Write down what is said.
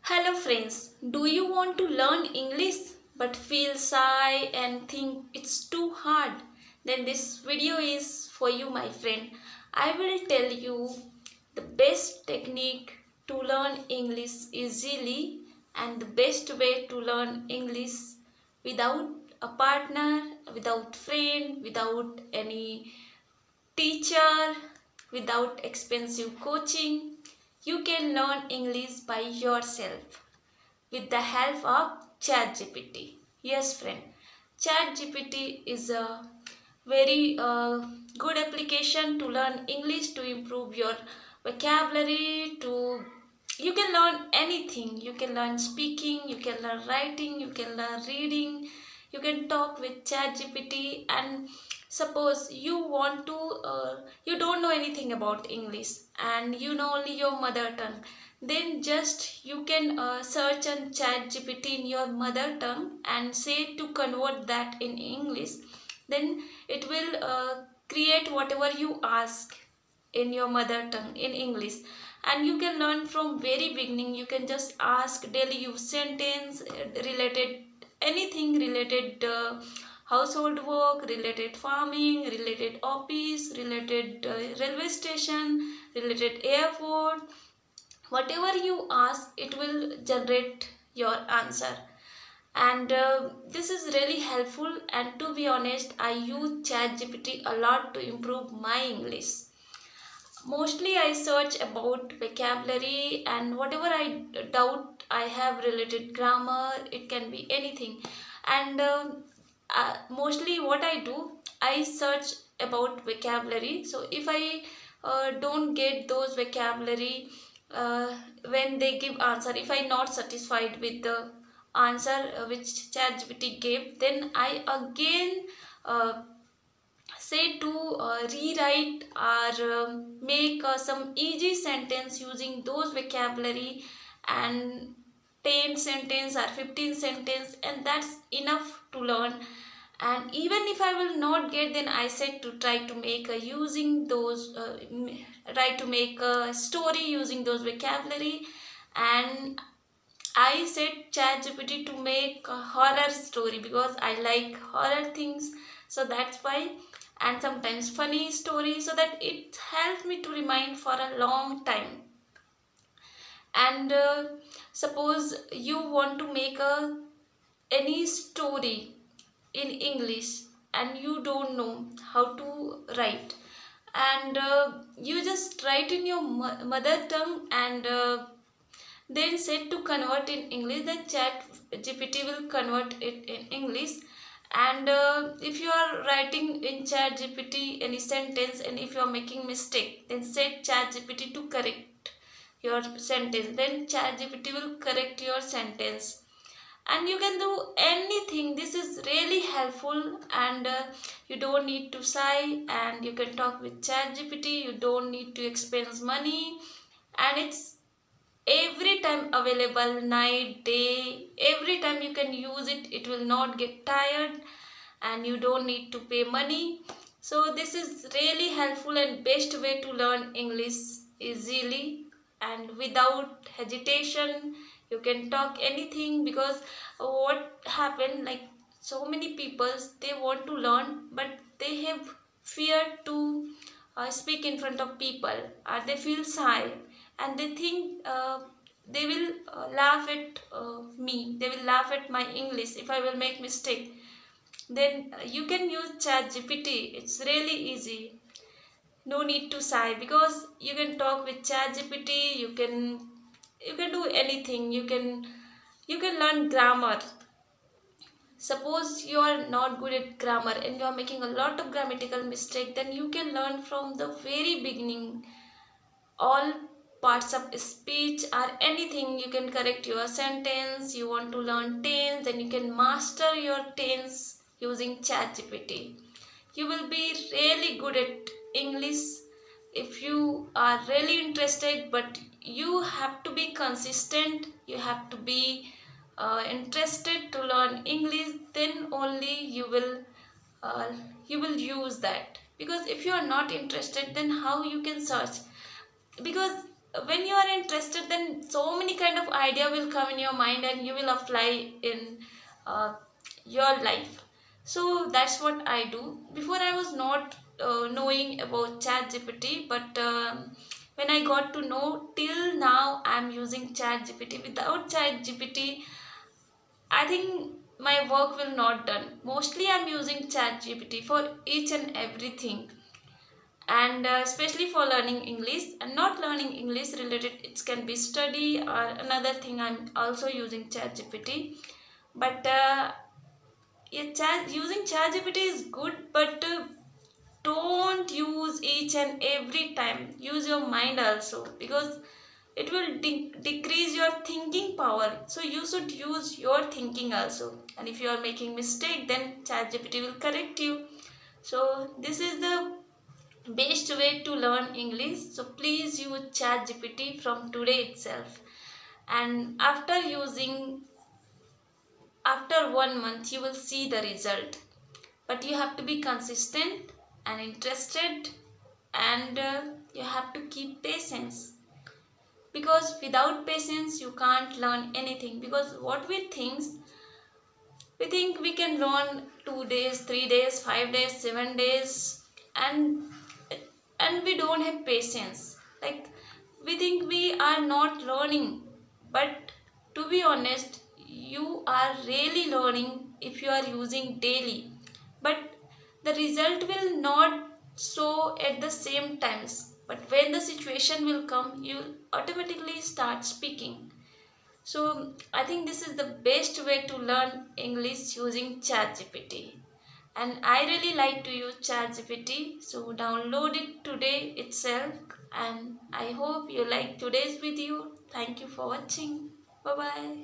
Hello friends, do you want to learn English but feel shy and think it's too hard? Then this video is for you, my friend. I will tell you the best technique to learn English easily and the best way to learn English without a partner, without friend, without any teacher, without expensive coaching. You can learn English by yourself with the help of ChatGPT. Yes, friend, ChatGPT is a very good application to learn English, to improve your vocabulary, to you can learn anything. You can learn speaking, you can learn writing, you can learn reading, you can talk with ChatGPT. And suppose you want to you don't know anything about English and you know only your mother tongue, then just you can search on ChatGPT in your mother tongue and say to convert that in English. Then it will create whatever you ask in your mother tongue in English, and you can learn from very beginning. You can just ask daily use sentence related, anything related household work, related farming, related office, related railway station, related airport. Whatever you ask, it will generate your answer. And this is really helpful, and to be honest, I use ChatGPT a lot to improve my English. Mostly I search about vocabulary, and whatever I doubt I have related grammar, it can be anything. And mostly what I do, I search about vocabulary. So if I don't get those vocabulary, uh, when they give answer, if I not satisfied with the answer which ChatGPT gave, then I again say to rewrite or make some easy sentence using those vocabulary, and 10 sentence or 15 sentence, and that's enough to learn. And even if I will not get, then I said to try to make a using those try to make a story using those vocabulary. And I said ChatGPT to make a horror story because I like horror things, so that's why. And sometimes funny story, so that it helps me to remind for a long time. And suppose you want to make a any story in English and you don't know how to write, and you just write in your mother tongue, and then set to convert in English, then Chat GPT will convert it in English. And if you are writing in Chat GPT any sentence, and if you are making mistake, then set Chat GPT to correct your sentence, then Chat GPT will correct your sentence. And you can do anything. This is really helpful, and you don't need to sigh, and you can talk with Chat GPT. You don't need to expense money, and it's every time available, night, day, every time you can use it. It will not get tired, and you don't need to pay money. So this is really helpful and best way to learn English easily and without hesitation. You can talk anything, because what happened, like, so many people, they want to learn but they have fear to speak in front of people, or they feel shy, and they think they will laugh at me, they will laugh at my English if I will make mistake. Then you can use Chat GPT. It's really easy. No need to sigh, because you can talk with Chat GPT. You can do anything. You can learn grammar. Suppose you are not good at grammar and you are making a lot of grammatical mistake, then you can learn from the very beginning all parts of speech or anything. You can correct your sentence. You want to learn tense, then you can master your tense using ChatGPT. You will be really good at English if you are really interested, but you have to be consistent. You have to be interested to learn English. Then only uh, you will use that, because if you are not interested, then how you can search? Because when you are interested, then so many kind of idea will come in your mind and you will apply in uh, your life. So that's what I do. Before I was not knowing about Chat GPT, but when I got to know, till now I'm using Chat GPT. Without Chat GPT, I think my work will not done. Mostly I'm using Chat GPT for each and everything, and especially for learning English and not learning English related. It can be study or another thing. I'm also using Chat GPT. But yeah, using Chat GPT is good, but don't use each and every time. Use your mind also, because it will decrease your thinking power. So you should use your thinking also, and if you are making mistake, then Chat GPT will correct you. So this is the best way to learn English. So please use Chat GPT from today itself. And after 1 month, you will see the result. But you have to be consistent and interested, and you have to keep patience. Because without patience, you can't learn anything. Because what we think we can learn 2 days, 3 days, 5 days, 7 days, and we don't have patience. Like, we think we are not learning, but to be honest, you are really learning if you are using daily. But the result will not show at the same times. But when the situation will come, you automatically start speaking. So I think this is the best way to learn English using ChatGPT. And I really like to use ChatGPT. So download it today itself. And I hope you like today's video. Thank you for watching. Bye bye.